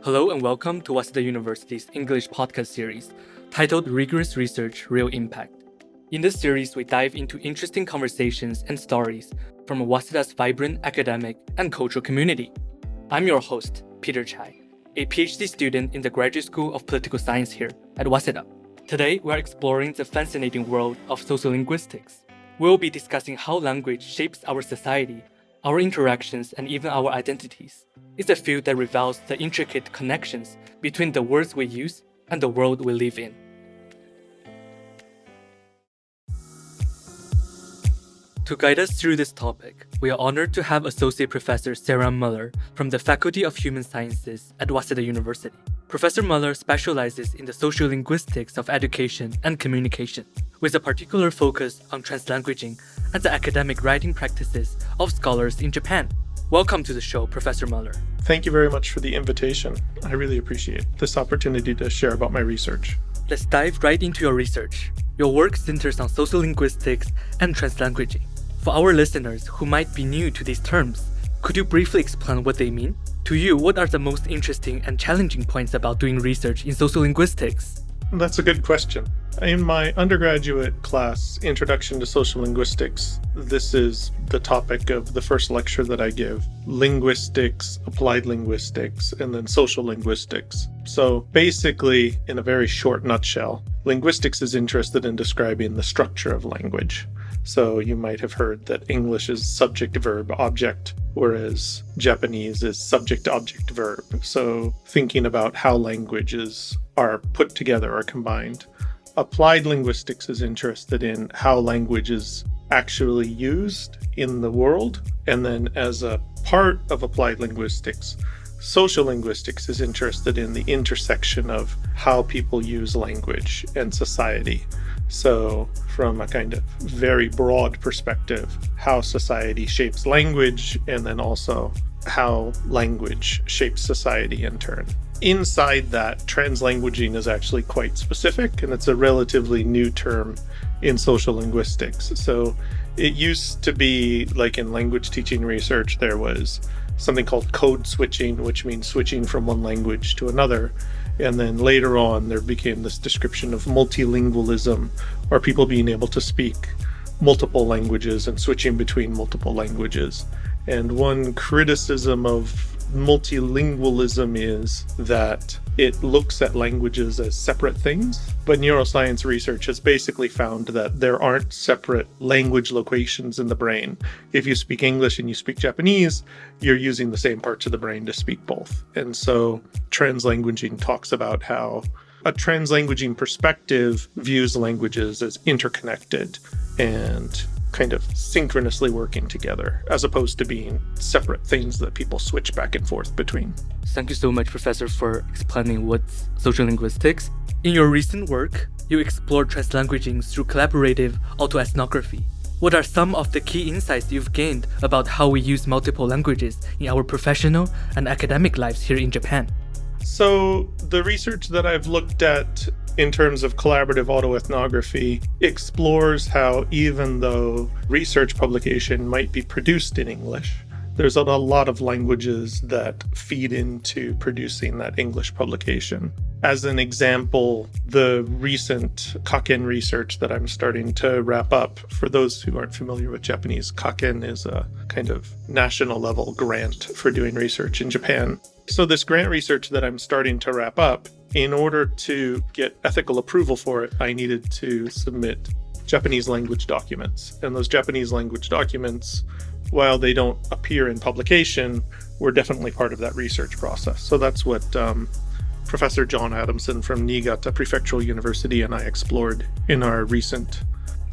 Hello and welcome to Waseda University's English podcast series titled Rigorous Research, Real Impact. In this series, we dive into interesting conversations and stories from Waseda's vibrant academic and cultural community. I'm your host, Peter Chai, a PhD student in the Graduate School of Political Science here at Waseda. Today, we're exploring the fascinating world of sociolinguistics. We'll be discussing how language shapes our society, our interactions, and even our identities. It's a field that reveals the intricate connections between the words we use and the world we live in. To guide us through this topic, we are honored to have Associate Professor Theron Muller from the Faculty of Human Sciences at Waseda University. Professor Muller specializes in the sociolinguistics of education and communication, with a particular focus on translanguaging and the academic writing practices of scholars in Japan. Welcome to the show, Professor Muller. Thank you very much for the invitation. I really appreciate this opportunity to share about my research. Let's dive right into your research. Your work centers on sociolinguistics and translanguaging. For our listeners who might be new to these terms, could you briefly explain what they mean? To you, what are the most interesting and challenging points about doing research in sociolinguistics? That's a good question. In my undergraduate class, Introduction to Sociolinguistics, this is the topic of the first lecture that I give. Linguistics, applied linguistics, and then social linguistics. So basically, in a very short nutshell, linguistics is interested in describing the structure of language. So you might have heard that English is subject, verb, object, whereas Japanese is subject, object, verb. So thinking about how languages are put together or combined. Applied linguistics is interested in how language is actually used in the world. And then as a part of applied linguistics, social linguistics is interested in the intersection of how people use language and society. So from a kind of very broad perspective, how society shapes language, and then also how language shapes society in turn. Inside that, translanguaging is actually quite specific, and it's a relatively new term in social linguistics. So it used to be, like in language teaching research, there was something called code switching, which means switching from one language to another. And then later on, there became this description of multilingualism, or people being able to speak multiple languages and switching between multiple languages. And one criticism of multilingualism is that it looks at languages as separate things, but neuroscience research has basically found that there aren't separate language locations in the brain. If you speak English and you speak Japanese, you're using the same parts of the brain to speak both. And so translanguaging talks about how a translanguaging perspective views languages as interconnected and kind of synchronously working together, as opposed to being separate things that people switch back and forth between. Thank you so much, Professor, for explaining what's sociolinguistics. In your recent work, you explored translanguaging through collaborative autoethnography. What are some of the key insights you've gained about how we use multiple languages in our professional and academic lives here in Japan? So the research that I've looked at in terms of collaborative autoethnography explores how even though research publication might be produced in English, there's a lot of languages that feed into producing that English publication. As an example, the recent Kaken research that I'm starting to wrap up, for those who aren't familiar with Japanese, Kaken is a kind of national level grant for doing research in Japan. So this grant research that I'm starting to wrap up, in order to get ethical approval for it, I needed to submit Japanese language documents. And those Japanese language documents, while they don't appear in publication, were definitely part of that research process. So that's what Professor John Adamson from Niigata Prefectural University and I explored in our recent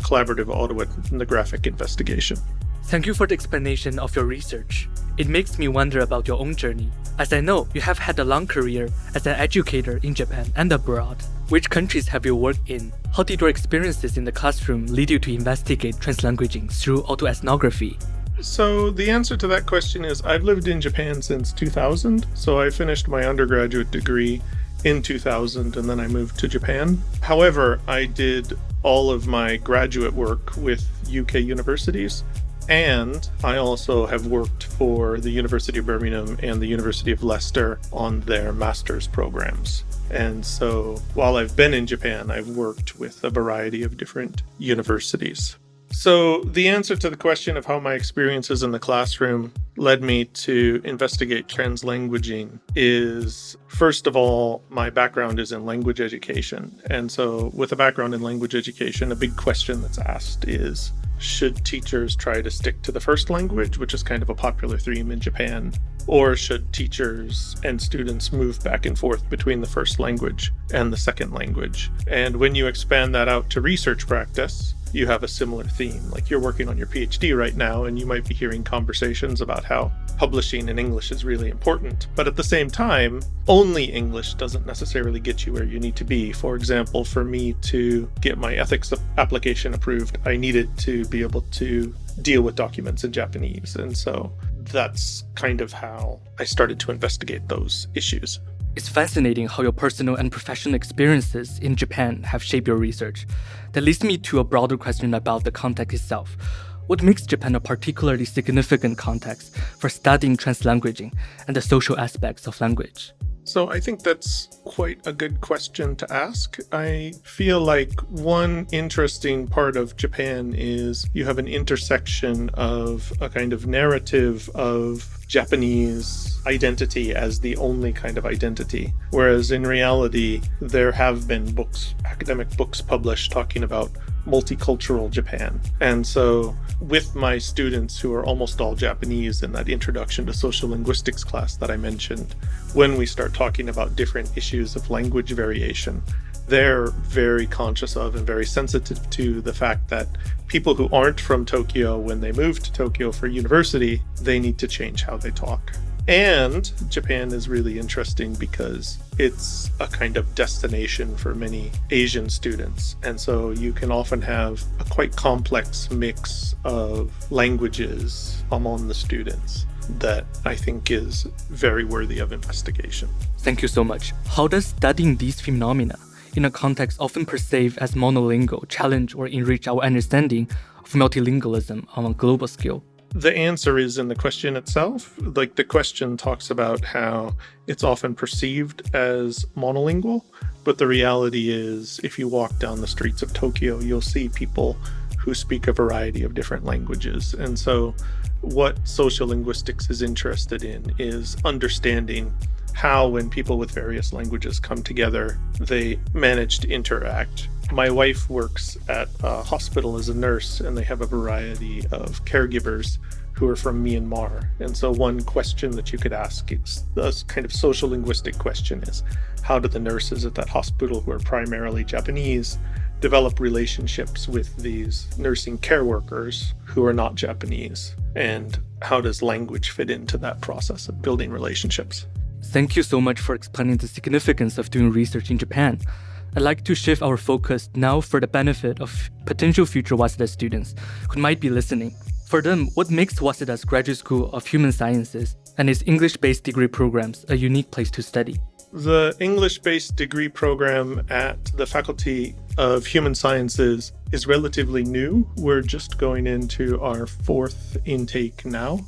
collaborative autoethnographic investigation. Thank you for the explanation of your research. It makes me wonder about your own journey, as I know you have had a long career as an educator in Japan and abroad. Which countries have you worked in? How did your experiences in the classroom lead you to investigate translanguaging through autoethnography? So the answer to that question is I've lived in Japan since 2000. So I finished my undergraduate degree in 2000 and then I moved to Japan. However, I did all of my graduate work with UK universities. And I also have worked for the University of Birmingham and the University of Leicester on their master's programs. And so while I've been in Japan, I've worked with a variety of different universities. So the answer to the question of how my experiences in the classroom led me to investigate translanguaging is, first of all, my background is in language education. And so with a background in language education, a big question that's asked is, should teachers try to stick to the first language, which is kind of a popular theme in Japan, or should teachers and students move back and forth between the first language and the second language? And when you expand that out to research practice, you have a similar theme. Like, you're working on your PhD right now, and you might be hearing conversations about how publishing in English is really important. But at the same time, only English doesn't necessarily get you where you need to be. For example, for me to get my ethics application approved, I needed to be able to deal with documents in Japanese. And so that's kind of how I started to investigate those issues. It's fascinating how your personal and professional experiences in Japan have shaped your research. That leads me to a broader question about the context itself. What makes Japan a particularly significant context for studying translanguaging and the social aspects of language? So I think that's quite a good question to ask. I feel like one interesting part of Japan is you have an intersection of a kind of narrative of Japanese identity as the only kind of identity, whereas in reality, there have been books, academic books published talking about multicultural Japan. And so with my students who are almost all Japanese in that introduction to sociolinguistics class that I mentioned, when we start talking about different issues of language variation, they're very conscious of and very sensitive to the fact that people who aren't from Tokyo, when they move to Tokyo for university, they need to change how they talk. And Japan is really interesting because it's a kind of destination for many Asian students. And so you can often have a quite complex mix of languages among the students that I think is very worthy of investigation. Thank you so much. How does studying these phenomena in a context often perceived as monolingual challenge or enrich our understanding of multilingualism on a global scale? The answer is in the question itself. Like, the question talks about how it's often perceived as monolingual, but the reality is if you walk down the streets of Tokyo, you'll see people who speak a variety of different languages. And so what sociolinguistics is interested in is understanding how, when people with various languages come together, they manage to interact. My wife works at a hospital as a nurse, and they have a variety of caregivers who are from Myanmar. And so one question that you could ask is this kind of sociolinguistic question is, how do the nurses at that hospital, who are primarily Japanese, develop relationships with these nursing care workers who are not Japanese? And how does language fit into that process of building relationships? Thank you so much for explaining the significance of doing research in Japan. I'd like to shift our focus now for the benefit of potential future Waseda students who might be listening. For them, what makes Waseda's Graduate School of Human Sciences and its English-based degree programs a unique place to study? The English-based degree program at the Faculty of Human Sciences is relatively new. We're just going into our fourth intake now,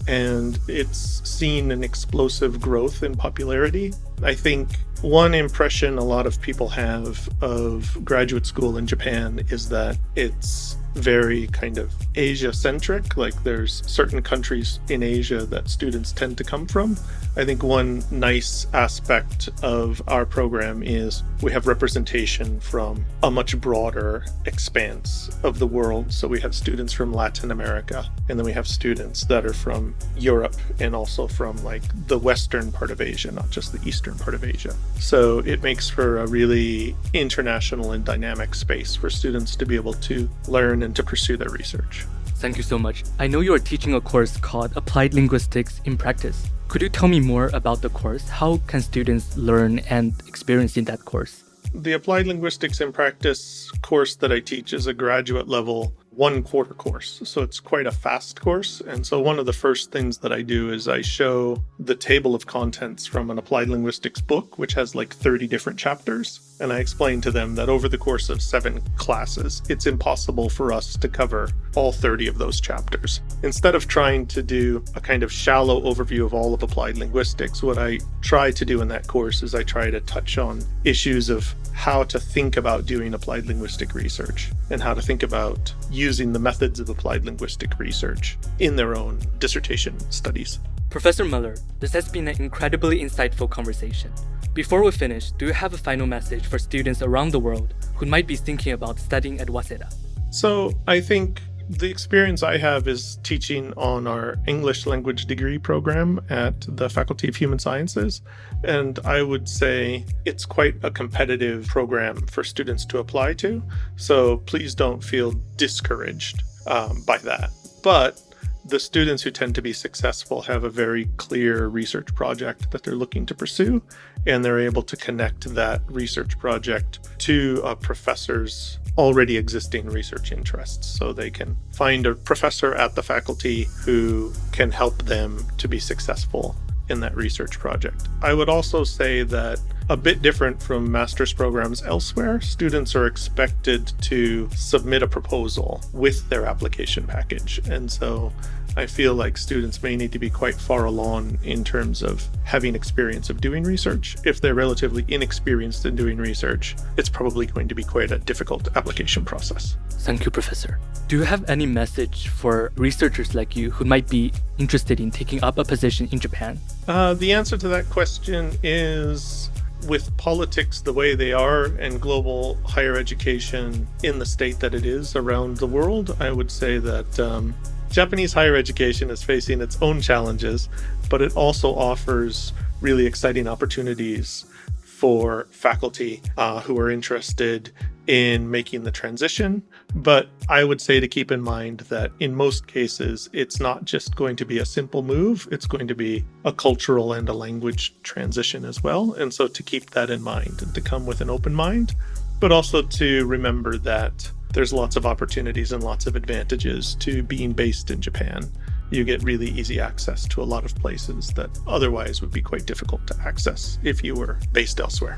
and it's seen an explosive growth in popularity. I think one impression a lot of people have of graduate school in Japan is that it's very kind of Asia-centric, like there's certain countries in Asia that students tend to come from. I think one nice aspect of our program is we have representation from a much broader expanse of the world. So we have students from Latin America, and then we have students that are from Europe and also from like the western part of Asia, not just the eastern part of Asia. So it makes for a really international and dynamic space for students to be able to learn and to pursue their research. Thank you so much. I know you are teaching a course called Applied Linguistics in Practice. Could you tell me more about the course? How can students learn and experience in that course? The Applied Linguistics in Practice course that I teach is a graduate level 1-quarter course. So it's quite a fast course. And so one of the first things that I do is I show the table of contents from an applied linguistics book, which has like 30 different chapters. And I explained to them that over the course of 7 classes, it's impossible for us to cover all 30 of those chapters. Instead of trying to do a kind of shallow overview of all of applied linguistics, what I try to do in that course is I try to touch on issues of how to think about doing applied linguistic research and how to think about using the methods of applied linguistic research in their own dissertation studies. Professor Muller, this has been an incredibly insightful conversation. Before we finish, do you have a final message for students around the world who might be thinking about studying at Waseda? So I think the experience I have is teaching on our English language degree program at the Faculty of Human Sciences. And I would say it's quite a competitive program for students to apply to. So please don't feel discouraged by that. But the students who tend to be successful have a very clear research project that they're looking to pursue, and they're able to connect that research project to a professor's already existing research interests. So they can find a professor at the faculty who can help them to be successful in that research project. I would also say that a bit different from master's programs elsewhere, students are expected to submit a proposal with their application package. And so I feel like students may need to be quite far along in terms of having experience of doing research. If they're relatively inexperienced in doing research, it's probably going to be quite a difficult application process. Thank you, Professor. Do you have any message for researchers like you who might be interested in taking up a position in Japan? The answer to that question is, with politics the way they are and global higher education in the state that it is around the world, I would say that Japanese higher education is facing its own challenges, but it also offers really exciting opportunities for faculty who are interested in making the transition. But I would say to keep in mind that in most cases, it's not just going to be a simple move, it's going to be a cultural and a language transition as well. And so to keep that in mind and to come with an open mind, but also to remember that there's lots of opportunities and lots of advantages to being based in Japan. You get really easy access to a lot of places that otherwise would be quite difficult to access if you were based elsewhere.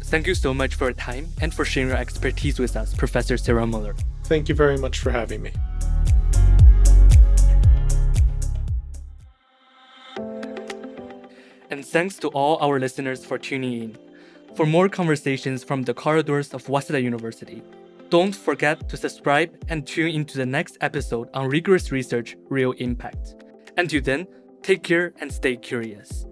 Thank you so much for your time and for sharing your expertise with us, Professor Theron Muller. Thank you very much for having me. And thanks to all our listeners for tuning in. For more conversations from the corridors of Waseda University, don't forget to subscribe and tune into the next episode on Rigorous Research, Real Impact. Until then, take care and stay curious.